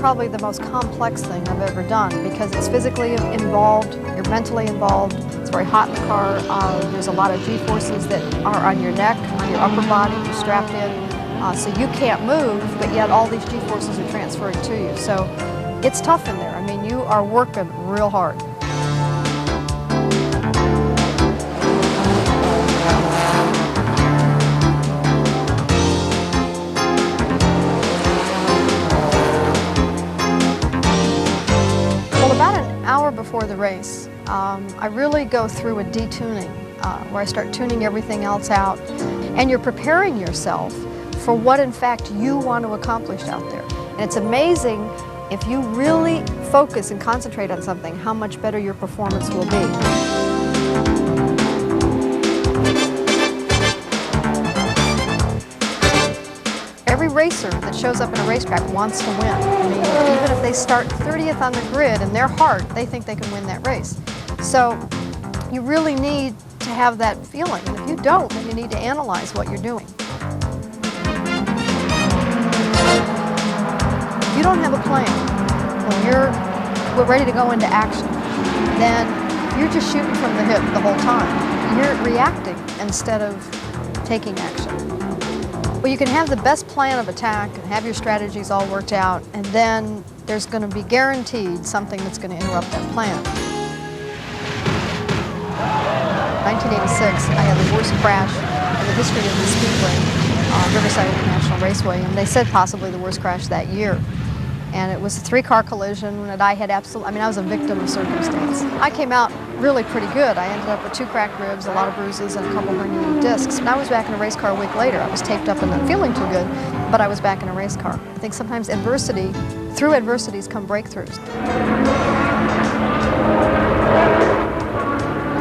probably the most complex thing I've ever done because it's physically involved, you're mentally involved, it's very hot in the car, there's a lot of G-forces that are on your neck, on your upper body, you're strapped in, so you can't move, but yet all these G-forces are transferring to you. So it's tough in there. I mean, you are working real hard. Before the race, I really go through a detuning where I start tuning everything else out, and you're preparing yourself for what in fact you want to accomplish out there. And it's amazing if you really focus and concentrate on something how much better your performance will be. Every racer that shows up in a racetrack wants to win. I mean, even if they start 30th on the grid, in their heart, they think they can win that race. So you really need to have that feeling. And if you don't, then you need to analyze what you're doing. If you don't have a plan, when we're ready to go into action, then you're just shooting from the hip the whole time. You're reacting instead of taking action. Well, you can have the best plan of attack and have your strategies all worked out, and then there's going to be guaranteed something that's going to interrupt that plan. 1986, I had the worst crash in the history of the Speedway, Riverside International Raceway, and they said possibly the worst crash that year. And it was a three-car collision that I had I was a victim of circumstance. I came out really pretty good. I ended up with 2 cracked ribs, a lot of bruises, and a couple herniated discs. And I was back in a race car a week later. I was taped up and not feeling too good, but I was back in a race car. I think sometimes through adversities come breakthroughs.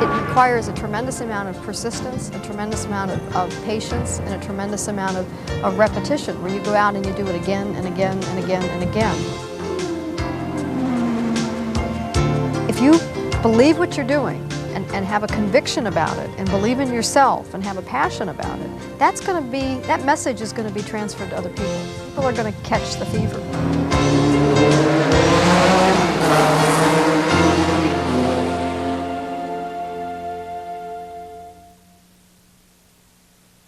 It requires a tremendous amount of persistence, a tremendous amount of patience, and a tremendous amount of repetition, where you go out and you do it again and again and again and again. If you believe what you're doing and have a conviction about it and believe in yourself and have a passion about it, that message is going to be transferred to other people. People are going to catch the fever.